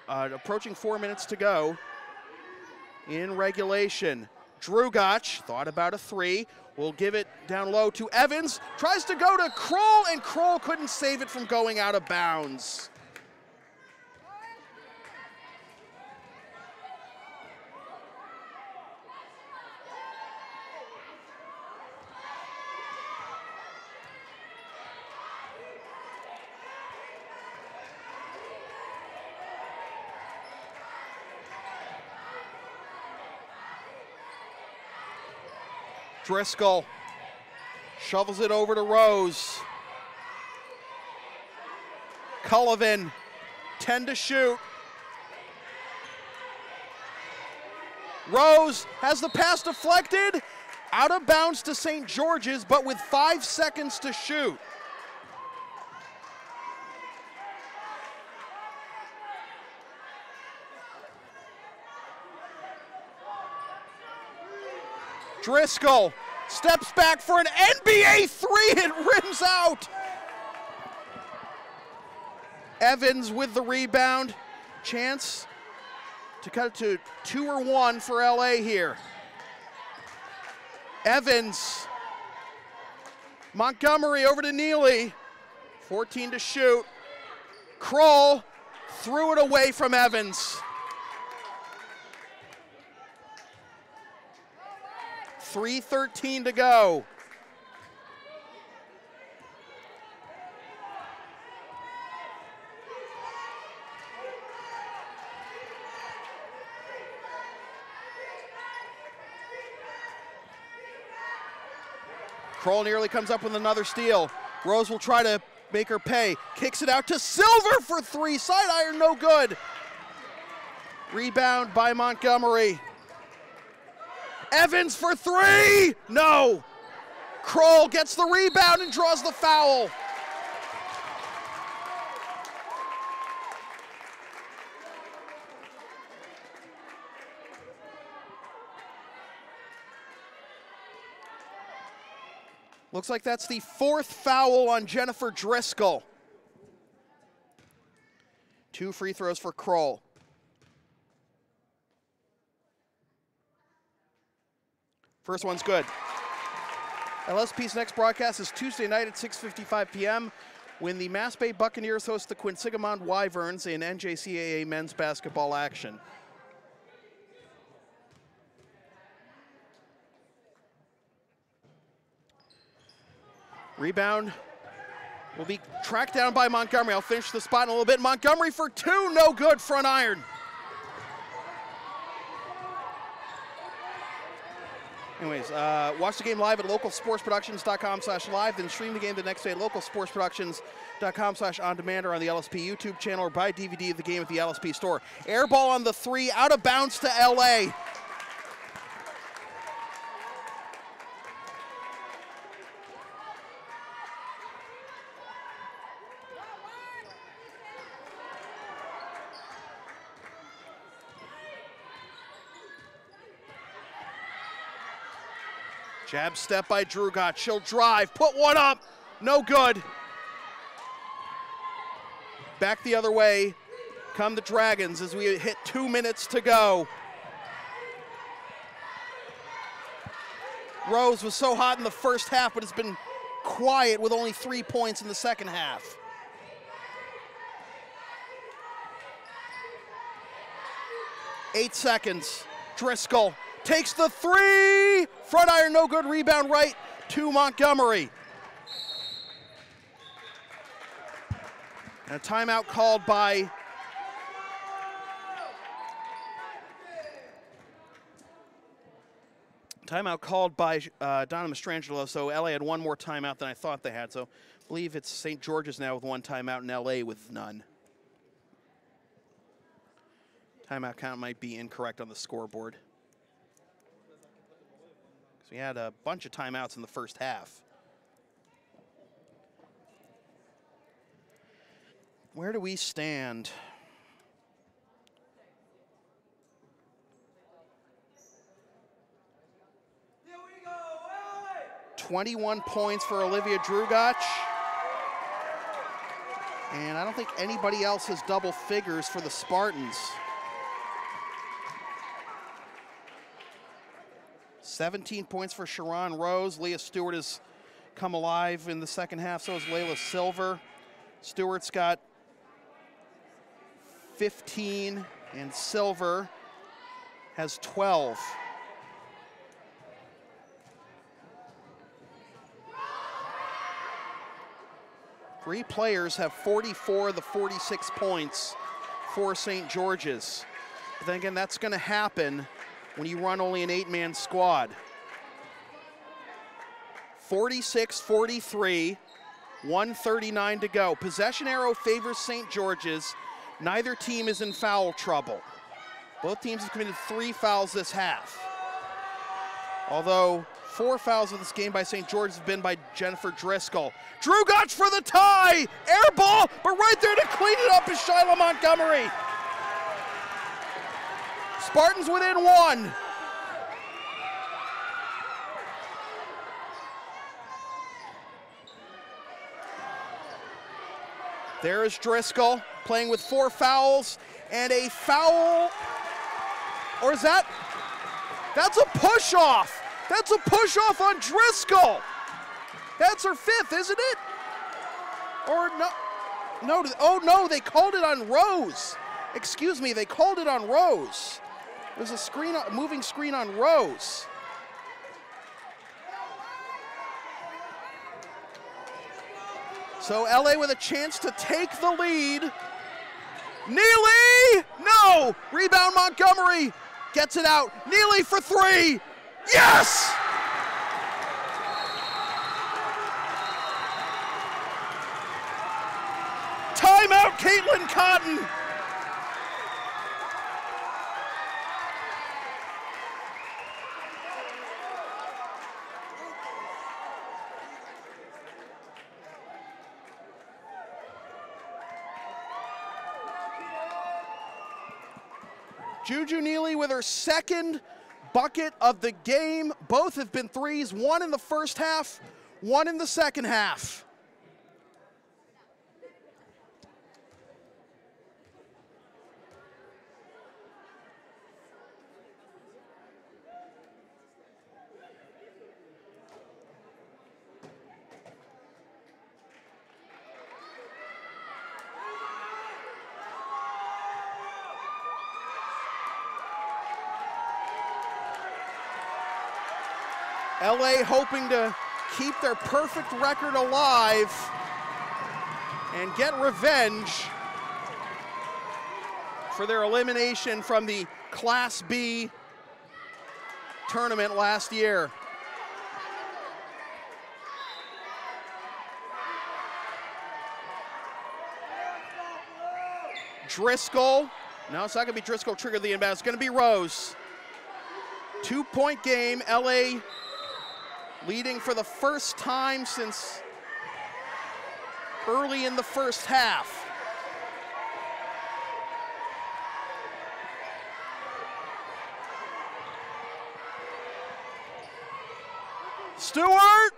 Approaching 4 minutes to go in regulation. Drugot thought about a three. Will give it down low to Evans. Tries to go to Kroll, and Kroll couldn't save it from going out of bounds. Driscoll shovels it over to Rose. Cullivan, 10 to shoot. Rose has the pass deflected, out of bounds to St. George's, but with 5 seconds to shoot. Driscoll steps back for an NBA three, it rims out. Evans with the rebound. Chance to cut it to 2 or 1 for LA here. Evans. Montgomery over to Neely. 14 to shoot. Kroll threw it away from Evans. 3:13 to go. Kroll nearly comes up with another steal. Rose will try to make her pay. Kicks it out to Silver for three. Side iron, no good. Rebound by Montgomery. Evans for three, no. Kroll gets the rebound and draws the foul. Looks like that's the 4th foul on Jennifer Driscoll. 2 free throws for Kroll. First one's good. LSP's next broadcast is Tuesday night at 6:55 p.m. when the Mass Bay Buccaneers host the Quinsigamond Wyverns in NJCAA men's basketball action. Rebound will be tracked down by Montgomery. I'll finish the spot in a little bit. Montgomery for two, no good, front iron. Anyways, watch the game live at localsportsproductions.com/live, then stream the game the next day at localsportsproductions.com/on-demand or on the LSP YouTube channel, or buy DVD of the game at the LSP store. Air ball on the three, out of bounds to LA. Jab step by Drugot. She'll drive, put one up, no good. Back the other way come the Dragons as we hit 2 minutes to go. Rose was so hot in the first half, but it's been quiet with only 3 points in the second half. Eight seconds. Driscoll takes the three. Front iron, no good. Rebound right to Montgomery. And a timeout called by Donna Mastrangelo. So LA had one more timeout than I thought they had. So I believe it's St. George's now with one timeout and LA with none. Timeout count might be incorrect on the scoreboard. We had a bunch of timeouts in the first half. Where do we stand? Here we go. 21 points for Olivia Drugot. And I don't think anybody else has double figures for the Spartans. 17 points for Sharon Rose. Leah Stewart has come alive in the second half, so has Layla Silver. Stewart's got 15, and Silver has 12. Three players have 44 of the 46 points for St. George's. But then again, that's going to happen when you run only an 8-man squad. 46-43, 1:39 to go. Possession arrow favors St. George's. Neither team is in foul trouble. Both teams have committed 3 fouls this half. Although 4 fouls in this game by St. George's have been by Jennifer Driscoll. Drugot for the tie, air ball, but right there to clean it up is Shyla Montgomery. Spartans within one. There is Driscoll playing with 4 fouls and a foul, or is that? That's a push-off. That's a push-off on Driscoll. That's her 5th, isn't it? Or no, oh no, they called it on Rose. Excuse me, they called it on Rose. There's a screen, moving screen on Rose. So LA with a chance to take the lead. Neely, no! Rebound Montgomery, gets it out. Neely for 3, yes! Timeout, Caitlin Cotton. Juju Neely with her 2nd bucket of the game. Both have been 3s, 1 in the first half, 1 in the second half. LA hoping to keep their perfect record alive and get revenge for their elimination from the Class B tournament last year. Driscoll. No, it's not going to be Driscoll trigger the inbound. It's going to be Rose. 2-point game. LA leading for the first time since early in the first half. Stewart!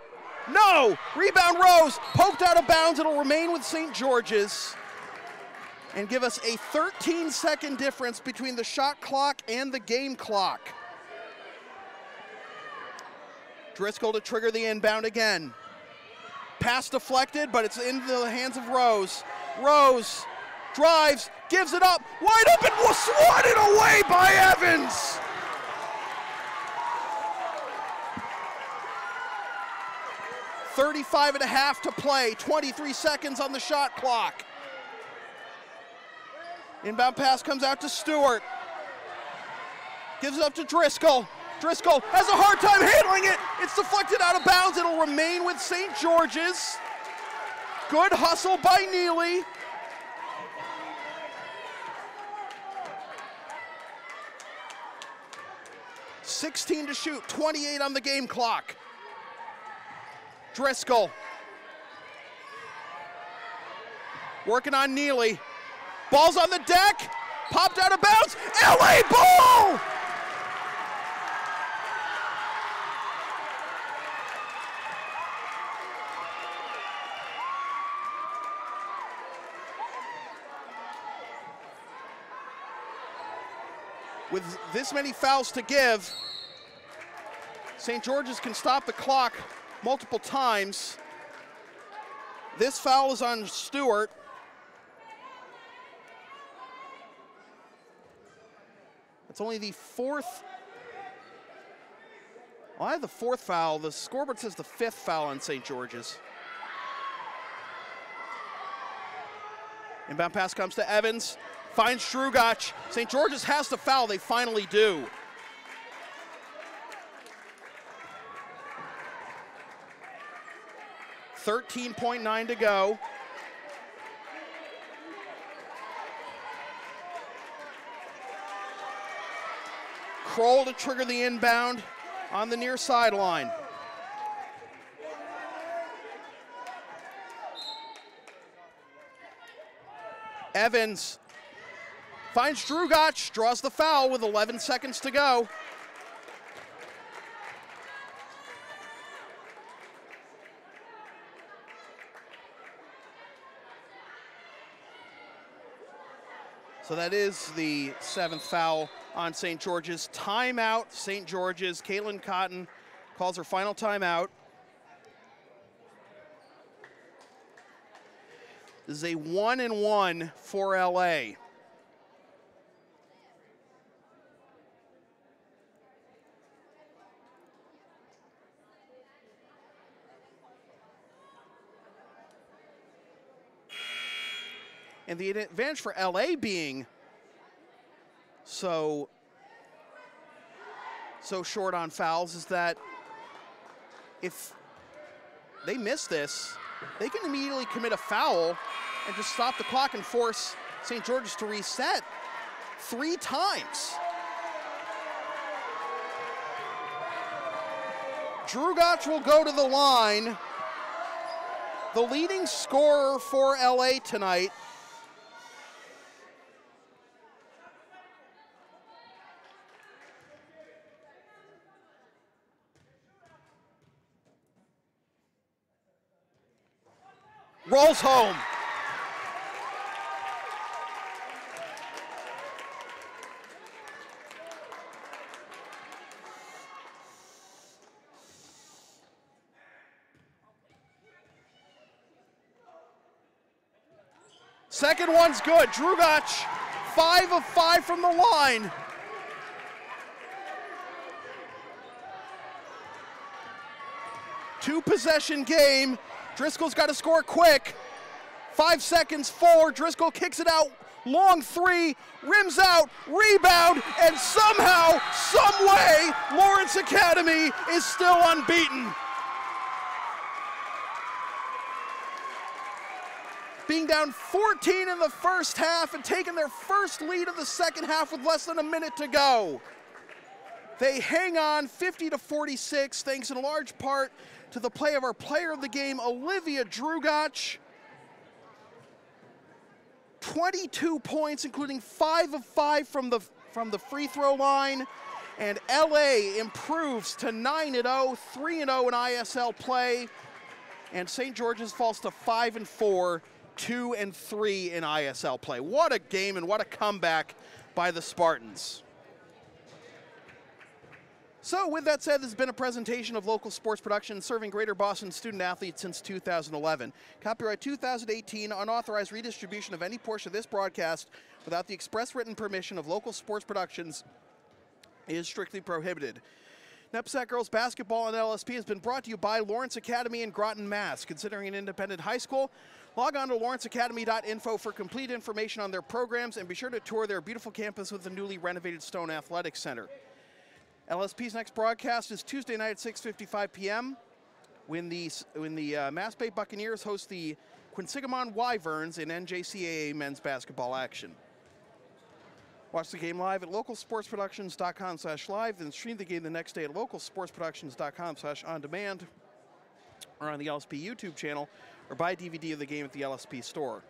No! Rebound Rose. Poked out of bounds. It'll remain with St. George's and give us a 13-second difference between the shot clock and the game clock. Driscoll to trigger the inbound again. Pass deflected, but it's into the hands of Rose. Rose drives, gives it up, wide open, was swatted away by Evans. .35.5 to play, 23 seconds on the shot clock. Inbound pass comes out to Stewart. Gives it up to Driscoll. Driscoll has a hard time handling it. It's deflected out of bounds. It'll remain with St. George's. Good hustle by Neely. .16 to shoot, 28 on the game clock. Driscoll. Working on Neely. Ball's on the deck, popped out of bounds, LA ball! With this many fouls to give, St. George's can stop the clock multiple times. This foul is on Stewart. It's only the fourth. Well, I have the fourth foul. The scoreboard says the fifth foul on St. George's. Inbound pass comes to Evans. Finds Strugac. St. George's has to foul. They finally do. .9 to go. Kroll to trigger the inbound on the near sideline. Evans finds Strugac, draws the foul with 11 seconds to go. So that is the 7th foul on St. George's. Timeout, St. George's. Caitlin Cotton calls her final timeout. This is a 1-1 for LA. And the advantage for LA being so short on fouls is that if they miss this, they can immediately commit a foul and just stop the clock and force St. George's to reset 3 times. Strugac will go to the line. The leading scorer for LA tonight. Rolls home. Second one's good. Strugac, 5 of 5 from the line. 2-possession game. Driscoll's got to score quick. 5 seconds, 4. Driscoll kicks it out. Long 3, rims out, rebound, and somehow, some way, Lawrence Academy is still unbeaten. Being down 14 in the first half and taking their first lead of the second half with less than a minute to go. They hang on 50-46, thanks in large part to the play of our player of the game, Olivia Drugach. 22 points, including 5 of 5 from the free throw line. And LA improves to 9-0, 3-0 in ISL play. And St. George's falls to 5-4, 2-3 in ISL play. What a game and what a comeback by the Spartans. So with that said, this has been a presentation of local sports production serving Greater Boston student athletes since 2011. Copyright 2018, unauthorized redistribution of any portion of this broadcast without the express written permission of local sports productions is strictly prohibited. NEPSAC girls basketball on LSP has been brought to you by Lawrence Academy in Groton, Mass. Considering an independent high school, log on to lawrenceacademy.info for complete information on their programs, and be sure to tour their beautiful campus with the newly renovated Stone Athletic Center. LSP's next broadcast is Tuesday night at 6:55 p.m. when the Mass Bay Buccaneers host the Quinsigamon Wyverns in NJCAA men's basketball action. Watch the game live at localsportsproductions.com/live, then stream the game the next day at localsportsproductions.com/on-demand, or on the LSP YouTube channel, or buy a DVD of the game at the LSP store.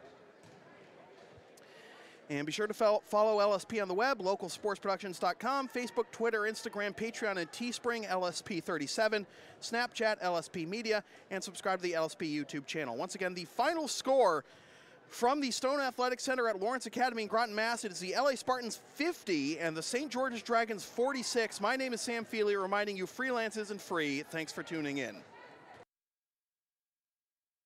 And be sure to follow LSP on the web, localsportsproductions.com, Facebook, Twitter, Instagram, Patreon, and Teespring, LSP37, Snapchat, LSP Media, and subscribe to the LSP YouTube channel. Once again, the final score from the Stone Athletic Center at Lawrence Academy in Groton, Mass. It is the LA Spartans 50 and the St. George's Dragons 46. My name is Sam Feely, reminding you freelance isn't free. Thanks for tuning in.